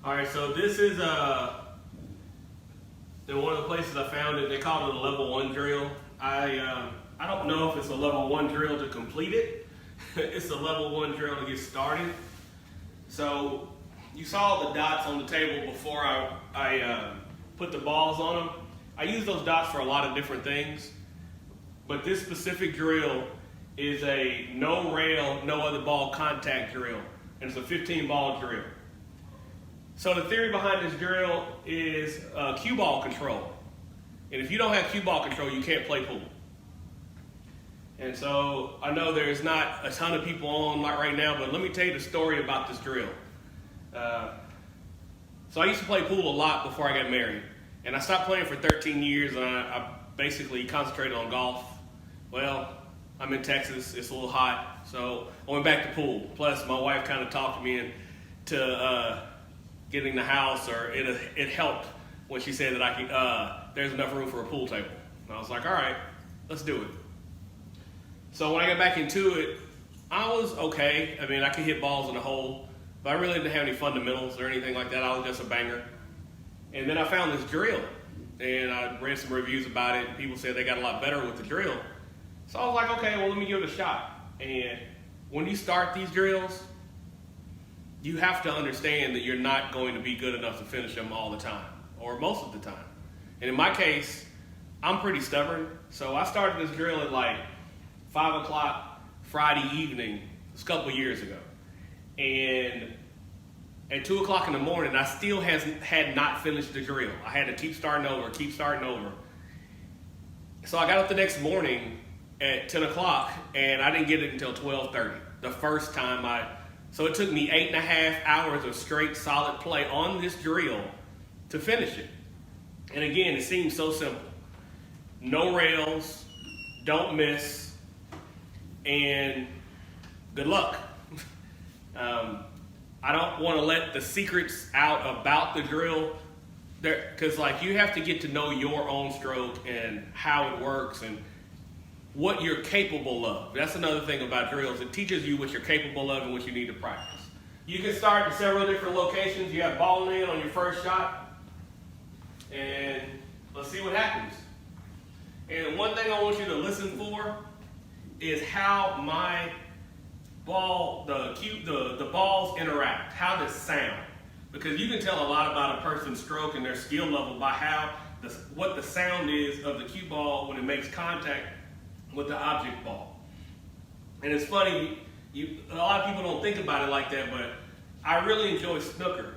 All right, so this is in one of the places I found it. They called it a level 1 drill. I don't know if it's a level 1 drill to complete it. It's a level 1 drill to get started. So you saw the dots on the table before I put the balls on them. I use those dots for a lot of different things, but this specific drill is a no rail, no other ball contact drill, and it's a 15 ball drill. So the theory behind this drill is cue ball control. And if you don't have cue ball control, you can't play pool. And so I know there's not a ton of people on right now, but let me tell you the story about this drill. So I used to play pool a lot before I got married. And I stopped playing for 13 years, and I basically concentrated on golf. Well, I'm in Texas, it's a little hot, so I went back to pool. Plus, my wife kind of talked me into getting the house, or it helped when she said that I could, there's enough room for a pool table. And I was like, all right, let's do it. So when I got back into it, I was okay. I mean, I could hit balls in the hole, but I really didn't have any fundamentals or anything like that. I was just a banger. And then I found this drill, and I read some reviews about it, and people said they got a lot better with the drill. So I was like, okay, well, let me give it a shot. And when you start these drills, you have to understand that you're not going to be good enough to finish them all the time, or most of the time. And in my case, I'm pretty stubborn, so I started this drill at like 5 o'clock Friday evening, a couple years ago. And at 2 o'clock in the morning, I still had not finished the drill. I had to keep starting over. So I got up the next morning at 10 o'clock, and I didn't get it until 12:30. The first time so it took me 8.5 hours of straight solid play on this drill to finish it. And again, it seems so simple. No rails, don't miss, and good luck. I don't want to let the secrets out about the drill, because like you have to get to know your own stroke and how it works and what you're capable of. That's another thing about drills. It teaches you what you're capable of and what you need to practice. You can start in several different locations. You have ball in on your first shot, and let's see what happens. And one thing I want you to listen for is how my ball, the balls interact, how they sound. Because you can tell a lot about a person's stroke and their skill level by what the sound is of the cue ball when it makes contact with the object ball. And it's funny, a lot of people don't think about it like that, but I really enjoy snooker.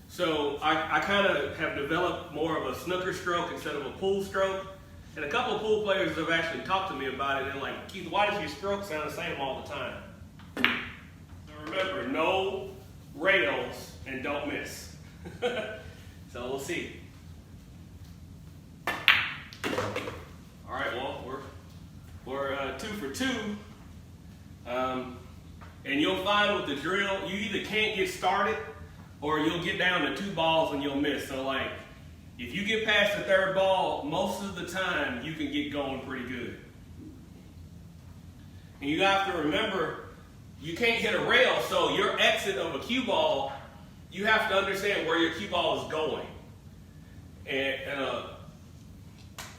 So I kind of have developed more of a snooker stroke instead of a pool stroke. And a couple of pool players have actually talked to me about it, and like, Keith, why does your stroke sound the same all the time? So remember, no rails and don't miss. So we'll see. All right, well, we're 2 for 2. And you'll find with the drill, you either can't get started or you'll get down to 2 balls and you'll miss. So like, if you get past the 3rd ball, most of the time you can get going pretty good. And you have to remember, you can't hit a rail, so your exit of a cue ball, you have to understand where your cue ball is going.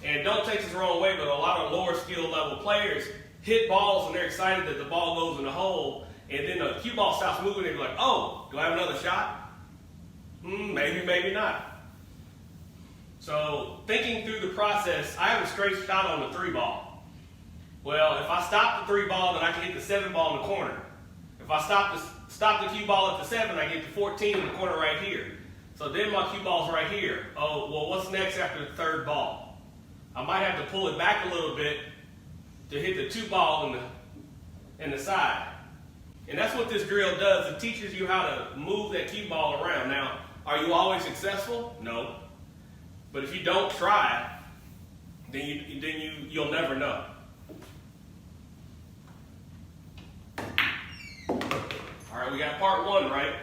And don't take this the wrong way, but a lot of lower skill level players hit balls and they're excited that the ball goes in the hole, and then the cue ball stops moving and they're like, oh, do I have another shot? Maybe, maybe not. So thinking through the process, I have a straight shot on the 3 ball. Well, if I stop the 3 ball, then I can hit the 7 ball in the corner. If I stop the cue ball at the 7, I get the 14 in the corner right here. So then my cue ball's right here. Oh, well, what's next after the 3rd ball? I might have to pull it back a little bit to hit the 2 ball in the side. And that's what this drill does. It teaches you how to move that cue ball around. Now, are you always successful? No. But if you don't try, then you'll never know. All right, we got part 1, right?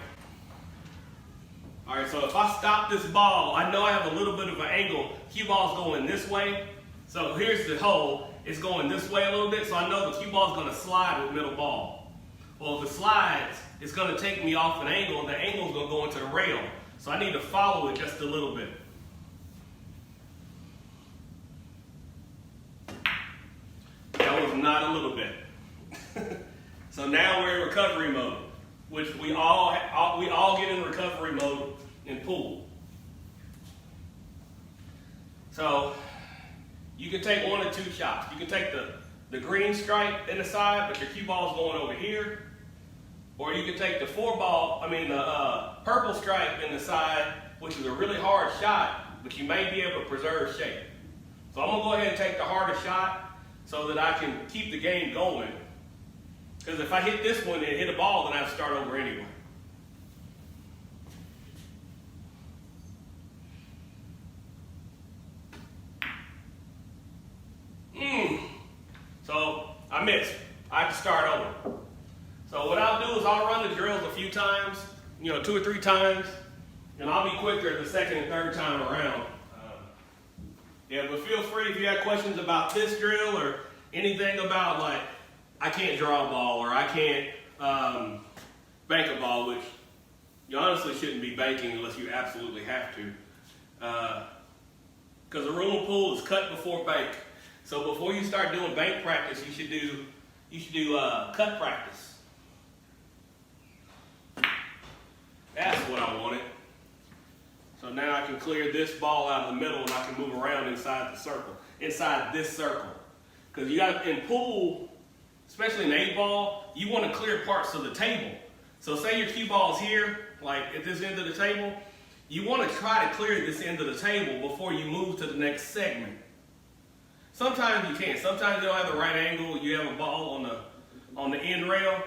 All right, so if I stop this ball, I know I have a little bit of an angle. Cue ball's going this way. So here's the hole. It's going this way a little bit, so I know the cue ball's going to slide with middle ball. Well, if it slides, it's going to take me off an angle, and the angle is going to go into the rail. So I need to follow it just a little bit. That was not a little bit. So now we're in recovery mode, which we all get in recovery mode in pool. So you can take one or two shots. You can take the green stripe in the side, but your cue ball is going over here. Or you can take the purple stripe in the side, which is a really hard shot, but you may be able to preserve shape. So I'm going to go ahead and take the harder shot so that I can keep the game going. Because if I hit this one and hit a ball, then I have to start over anyway. So I missed. I have to start over. So what I'll do is I'll run the drills a few times, 2 or 3 times, and I'll be quicker the second and third time around. But feel free if you have questions about this drill or anything about, like, I can't draw a ball or I can't bank a ball, which you honestly shouldn't be banking unless you absolutely have to. Because a rule of pool is cut before bank. So before you start doing bank practice, you should do cut practice. That's what I wanted. So now I can clear this ball out of the middle and I can move around inside this circle. Because you got in pool, especially in 8-ball, you want to clear parts of the table. So say your cue ball is here, like at this end of the table, you want to try to clear this end of the table before you move to the next segment. Sometimes you can't. Sometimes you don't have the right angle. You have a ball on the end rail,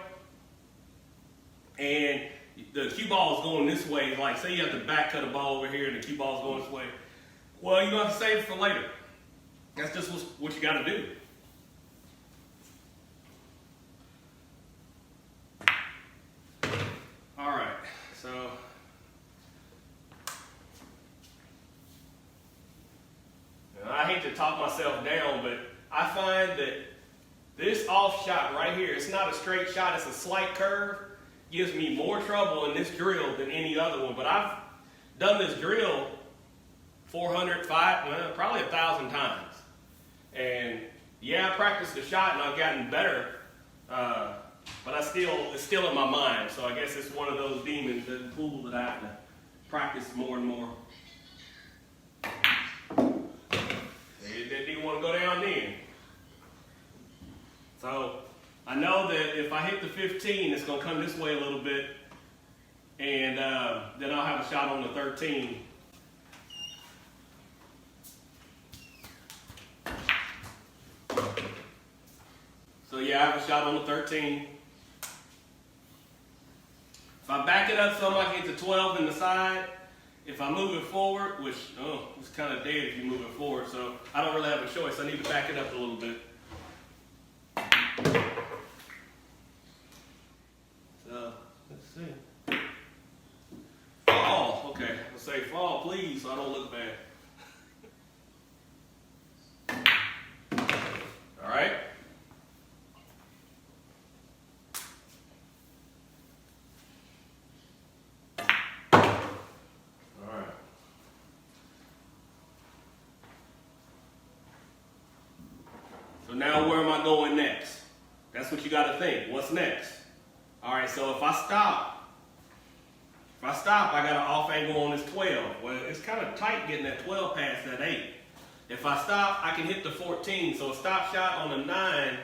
and the cue ball is going this way. Like, say you have to back cut a ball over here and the cue ball is going this way. Well, you're going to have to save it for later. That's just what you got to do. All right, so I hate to talk myself down, but I find that this off shot right here, it's not a straight shot, it's a slight curve, gives me more trouble in this drill than any other one. But I've done this drill 400, probably 1,000 times. And yeah, I practiced the shot and I've gotten better, but it's still in my mind. So I guess it's one of those demons in the pool that I have to practice more and more. They didn't want to go down then. So I know that if I hit the 15, it's going to come this way a little bit, and then I'll have a shot on the 13. So yeah, I have a shot on the 13. If I back it up some, I can get to 12 in the side. If I move it forward, which, it's kind of dead if you move it forward, so I don't really have a choice. I need to back it up a little bit. So, let's see. Fall, okay. Let's say fall, please, so I don't look bad. All right. So now where am I going next? That's what you got to think. What's next? All right, so if I stop, I got an off angle on this 12. Well, it's kind of tight getting that 12 past that 8. If I stop, I can hit the 14. So a stop shot on the 9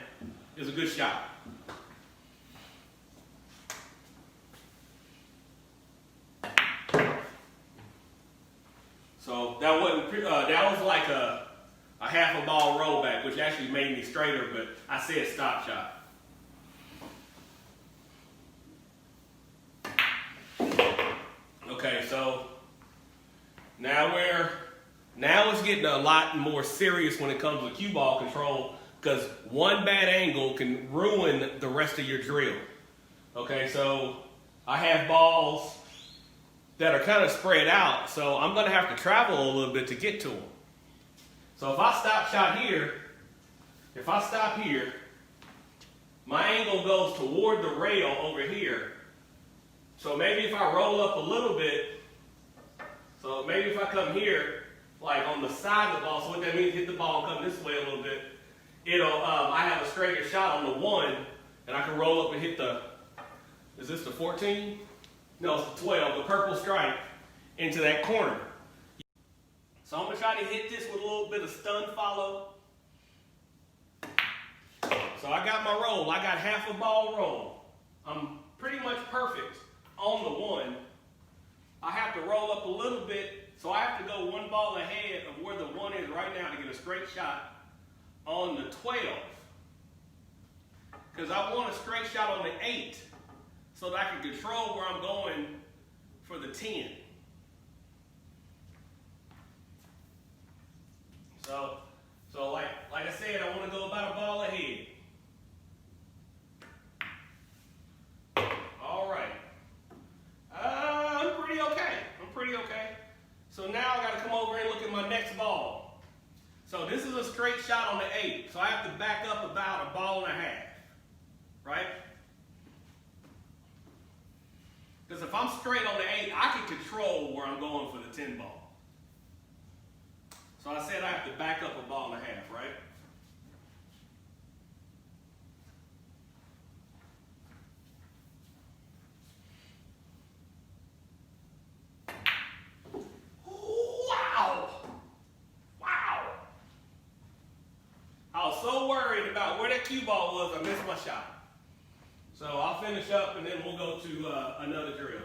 is a good shot. So that was like a half a ball rollback, which actually made me straighter, but I said stop shot. Okay, so now it's getting a lot more serious when it comes to cue ball control, because one bad angle can ruin the rest of your drill. Okay, so I have balls that are kind of spread out, so I'm going to have to travel a little bit to get to them. So if I stop shot here, my angle goes toward the rail over here. So maybe if I roll up a little bit, so maybe if I come here, like on the side of the ball, so what that means, hit the ball and come this way a little bit, it'll, I have a straighter shot on the 1, and I can roll up and hit the, is this the 14? No, it's the 12, the purple stripe, into that corner. So I'm going to try to hit this with a little bit of stun follow. So I got my roll. I got half a ball roll. I'm pretty much perfect on the 1. I have to roll up a little bit, so I have to go 1 ball ahead of where the 1 is right now to get a straight shot on the 12. Because I want a straight shot on the 8 so that I can control where I'm going for the 10. So like I said, I want to go about a ball ahead. All right. I'm pretty okay. So now I got to come over and look at my next ball. So this is a straight shot on the 8. So I have to back up about a ball and a half. Right? Because if I'm straight on the 8, I can control where I'm going for the 10 ball. So I said I have to back up a ball and a half, right? Wow! I was so worried about where that cue ball was, I missed my shot. So I'll finish up and then we'll go to another drill.